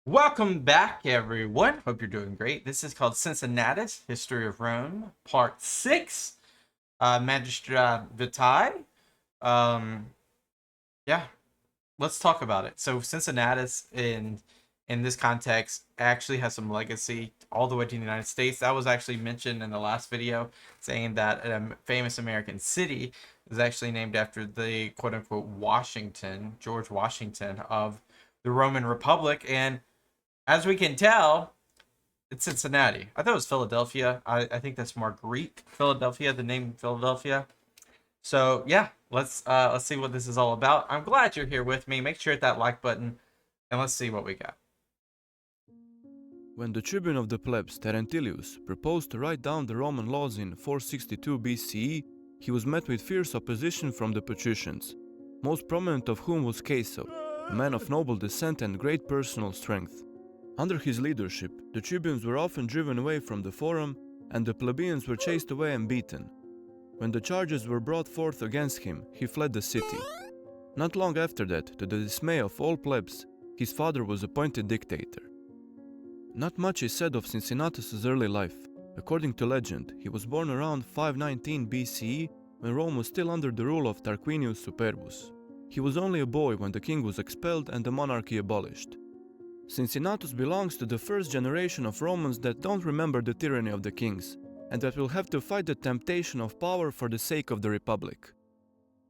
Welcome back, everyone. Hope you're doing great. This is called Cincinnatus, History of Rome, Part 6, Magistra Vitae. Um, yeah, let's talk about it. So Cincinnatus, in this context, actually has some legacy all the way to the United States. That was actually mentioned in the last video, saying that a famous American city is actually named after the quote-unquote Washington, George Washington of the Roman Republic. And as we can tell, it's Cincinnati. I thought it was Philadelphia. I think that's more Greek. Philadelphia, the name Philadelphia. So yeah, let's see what this is all about. I'm glad you're here with me. Make sure to hit that like button, and let's see what we got. When the tribune of the plebs, Terentilius, proposed to write down the Roman laws in 462 BCE, he was met with fierce opposition from the patricians, most prominent of whom was Caeso, a man of noble descent and great personal strength. Under his leadership, the tribunes were often driven away from the forum, and the plebeians were chased away and beaten. When the charges were brought forth against him, he fled the city. Not long after that, to the dismay of all plebs, his father was appointed dictator. Not much is said of Cincinnatus' early life. According to legend, he was born around 519 BCE, when Rome was still under the rule of Tarquinius Superbus. He was only a boy when the king was expelled and the monarchy abolished. Cincinnatus belongs to the first generation of Romans that don't remember the tyranny of the kings, and that will have to fight the temptation of power for the sake of the republic.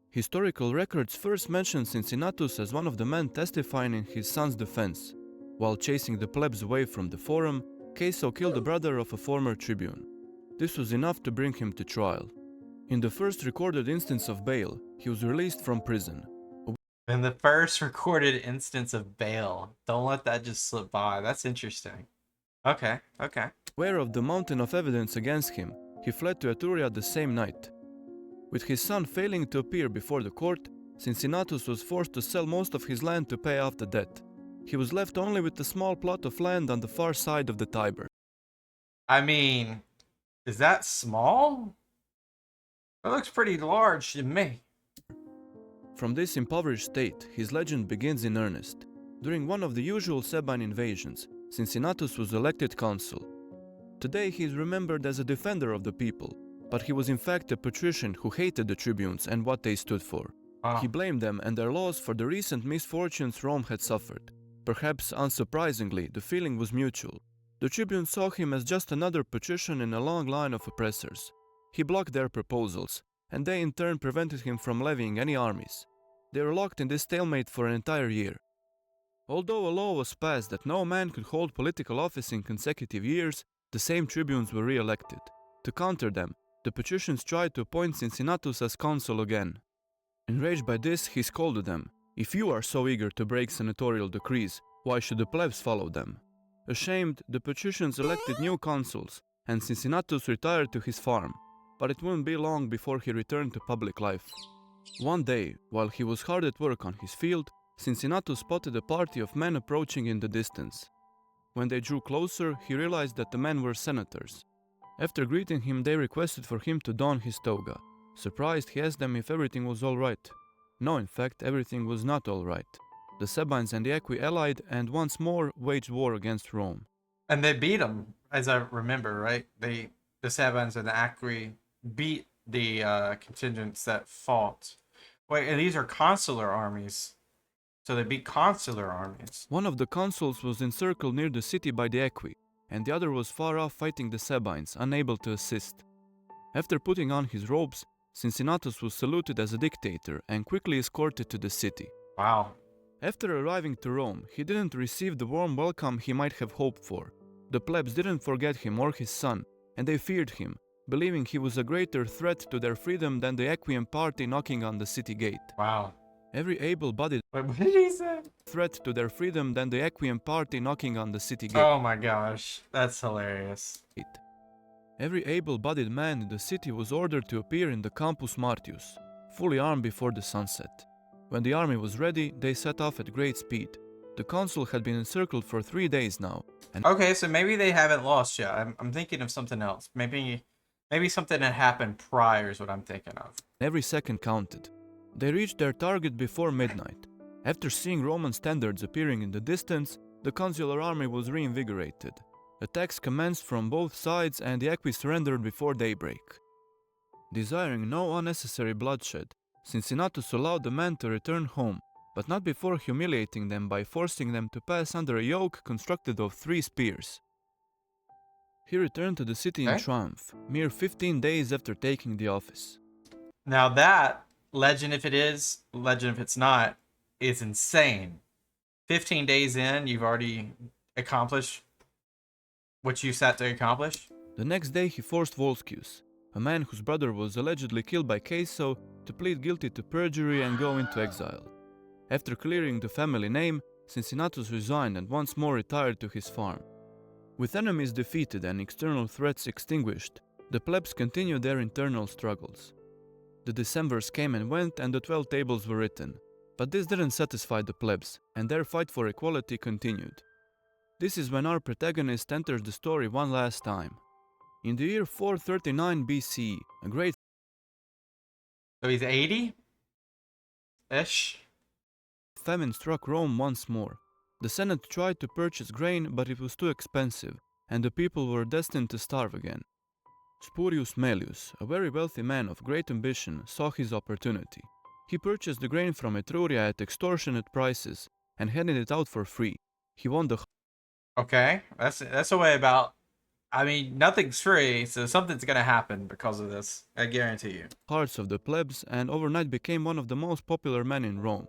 Historical records first mention Cincinnatus as one of the men testifying in his son's defense. While chasing the plebs away from the forum, Caeso killed the brother of a former tribune. This was enough to bring him to trial. In the first recorded instance of bail, he was released from prison. In the first recorded instance of bail, don't let that just slip by. That's interesting. Okay. Aware of the mountain of evidence against him, he fled to Etruria the same night. With his son failing to appear before the court, Cincinnatus was forced to sell most of his land to pay off the debt. He was left only with a small plot of land on the far side of the Tiber. I mean, is that small? That looks pretty large to me. From this impoverished state, his legend begins in earnest. During one of the usual Sabine invasions, Cincinnatus was elected consul. Today he is remembered as a defender of the people, but he was in fact a patrician who hated the tribunes and what they stood for. Wow. He blamed them and their laws for the recent misfortunes Rome had suffered. Perhaps unsurprisingly, the feeling was mutual. The tribunes saw him as just another patrician in a long line of oppressors. He blocked their proposals, and they in turn prevented him from levying any armies. They were locked in this stalemate for an entire year. Although a law was passed that no man could hold political office in consecutive years, the same tribunes were re-elected. To counter them, the patricians tried to appoint Cincinnatus as consul again. Enraged by this, he scolded them. If you are so eager to break senatorial decrees, why should the plebs follow them? Ashamed, the patricians elected new consuls, and Cincinnatus retired to his farm. But it wouldn't be long before he returned to public life. One day, while he was hard at work on his field, Cincinnatus spotted a party of men approaching in the distance. When they drew closer, he realized that the men were senators. After greeting him, they requested for him to don his toga. Surprised, he asked them if everything was all right. No, in fact, everything was not all right. The Sabines and the Aequi allied and once more waged war against Rome. And they beat them, as I remember, right? The Sabines and the Aequi beat the contingents that fought. Wait, and these are consular armies. So they beat consular armies. One of the consuls was encircled near the city by the Aequi, and the other was far off fighting the Sabines, unable to assist. After putting on his robes, Cincinnatus was saluted as a dictator and quickly escorted to the city. Wow. After arriving to Rome, he didn't receive the warm welcome he might have hoped for. The plebs didn't forget him or his son, and they feared him, believing he was a greater threat to their freedom than the Aequian party knocking on the city gate. Wow. Every able-bodied Wait, what did he say? threat to their freedom than the Aequian party knocking on the city gate. Oh my gosh, that's hilarious. Every able-bodied man in the city was ordered to appear in the Campus Martius, fully armed before the sunset. When the army was ready, they set off at great speed. The consul had been encircled for 3 days now. And okay, so maybe they haven't lost yet. I'm thinking of something else. Maybe something that happened prior is what I'm thinking of. every second counted. They reached their target before midnight. After seeing Roman standards appearing in the distance, The consular army was reinvigorated. Attacks commenced from both sides and the Equi surrendered before daybreak. Desiring no unnecessary bloodshed, Cincinnatus allowed the men to return home, but not before humiliating them by forcing them to pass under a yoke constructed of 3 spears. He returned to the city in Okay. triumph, mere 15 days after taking the office. Now that, legend if it is, legend if it's not, is insane. 15 days in, you've already accomplished what you set to accomplish? The next day he forced Volscius, a man whose brother was allegedly killed by Caeso, to plead guilty to perjury and go into exile. After clearing the family name, Cincinnatus resigned and once more retired to his farm. With enemies defeated and external threats extinguished, the plebs continued their internal struggles. The Decemvirs came and went and the 12 tables were written, but this didn't satisfy the plebs, and their fight for equality continued. This is when our protagonist enters the story one last time. In the year 439 BCE, a great So he's 80-ish? famine struck Rome once more. The Senate tried to purchase grain, but it was too expensive, and the people were destined to starve again. Spurius Melius, a very wealthy man of great ambition, saw his opportunity. He purchased the grain from Etruria at extortionate prices and handed it out for free. He won the Okay, that's a way about. I mean, nothing's free, so something's gonna happen because of this. I guarantee you. hearts of the plebs and overnight became one of the most popular men in Rome.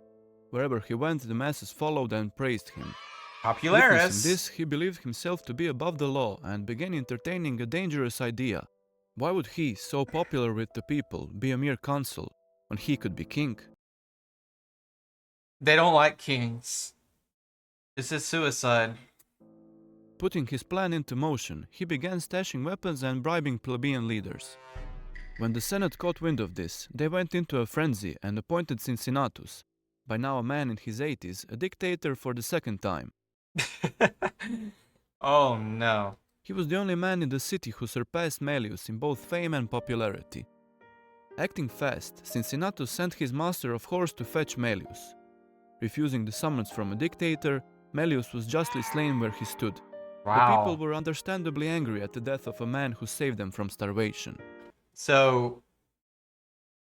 Wherever he went, the masses followed and praised him. Popularis. Witnessing this, he believed himself to be above the law and began entertaining a dangerous idea. Why would he, so popular with the people, be a mere consul when he could be king? They don't like kings. This is suicide. Putting his plan into motion, he began stashing weapons and bribing plebeian leaders. When the Senate caught wind of this, they went into a frenzy and appointed Cincinnatus, by now a man in his 80s, a dictator for the second time. Oh no. He was the only man in the city who surpassed Melius in both fame and popularity. Acting fast, Cincinnatus sent his master of horse to fetch Melius. Refusing the summons from a dictator, Melius was justly slain where he stood. Wow. The people were understandably angry at the death of a man who saved them from starvation. So,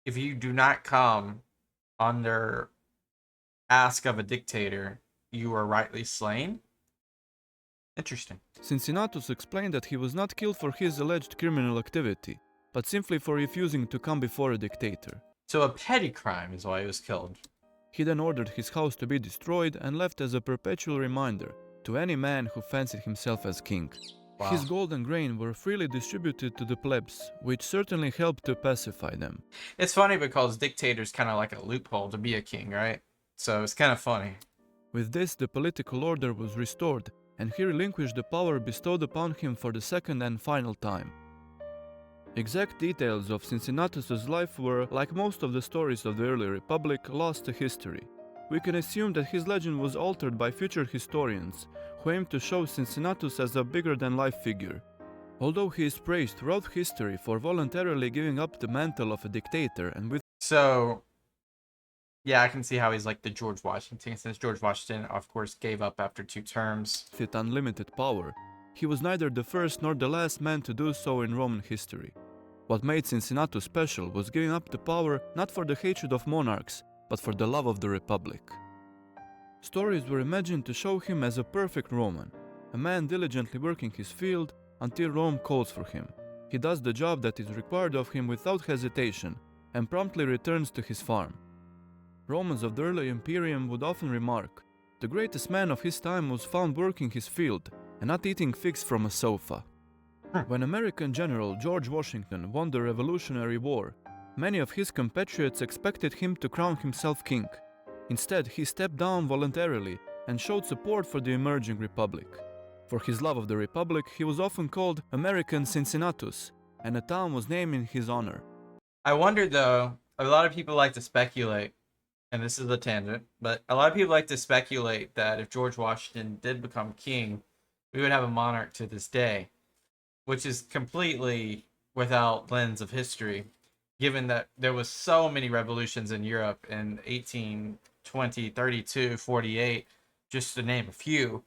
if you do not come under ask of a dictator, you are rightly slain? Interesting. Cincinnatus explained that he was not killed for his alleged criminal activity, but simply for refusing to come before a dictator. So a petty crime is why he was killed. He then ordered his house to be destroyed and left as a perpetual reminder to any man who fancied himself as king. Wow. His gold and grain were freely distributed to the plebs, which certainly helped to pacify them. It's funny because dictator's kind of like a loophole to be a king, right? So it's kind of funny. With this, the political order was restored, and he relinquished the power bestowed upon him for the second and final time. Exact details of Cincinnatus's life were, like most of the stories of the early republic, lost to history. We can assume that his legend was altered by future historians, who aim to show Cincinnatus as a bigger-than-life figure. Although he is praised throughout history for voluntarily giving up the mantle of a dictator and with So, yeah, I can see how he's like the George Washington, since George Washington, of course, gave up after 2 terms. it unlimited power, he was neither the first nor the last man to do so in Roman history. What made Cincinnatus special was giving up the power not for the hatred of monarchs, but for the love of the Republic. Stories were imagined to show him as a perfect Roman, a man diligently working his field until Rome calls for him. He does the job that is required of him without hesitation and promptly returns to his farm. Romans of the early Imperium would often remark, the greatest man of his time was found working his field and not eating figs from a sofa. When American General George Washington won the Revolutionary War, many of his compatriots expected him to crown himself king. Instead, he stepped down voluntarily and showed support for the emerging republic. For his love of the republic, he was often called American Cincinnatus, and a town was named in his honor. I wonder, though, a lot of people like to speculate, and this is a tangent, but a lot of people like to speculate that if George Washington did become king, we would have a monarch to this day, which is completely without lens of history, given that there was so many revolutions in Europe in 1820, 32, 48, just to name a few.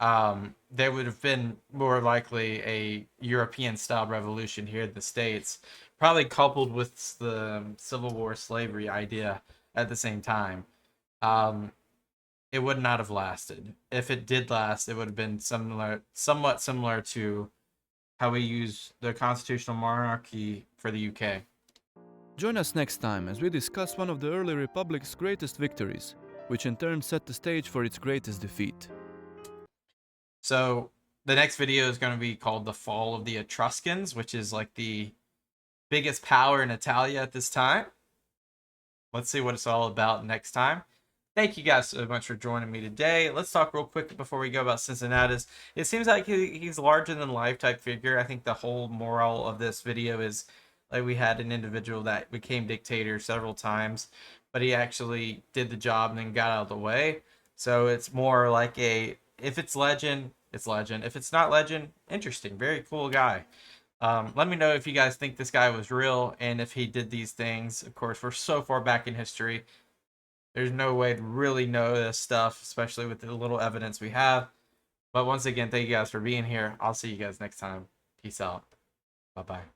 there would have been more likely a European style revolution here in the States, probably coupled with the Civil War slavery idea at the same time. Um, it would not have lasted. If it did last, it would have been somewhat similar to how we use the constitutional monarchy for the UK. Join us next time as we discuss one of the early republic's greatest victories, which in turn set the stage for its greatest defeat. So the next video is going to be called The Fall of the Etruscans, which is like the biggest power in Italia at this time. Let's see what it's all about next time. Thank you guys so much for joining me today. Let's talk real quick before we go about Cincinnatus. It seems like he's larger than life type figure. I think the whole moral of this video is like we had an individual that became dictator several times, but he actually did the job and then got out of the way. So it's more like if it's legend, it's legend. If it's not legend, interesting. Very cool guy. Let me know if you guys think this guy was real and if he did these things. Of course, we're so far back in history. There's no way to really know this stuff, especially with the little evidence we have. But once again, thank you guys for being here. I'll see you guys next time. Peace out. Bye-bye.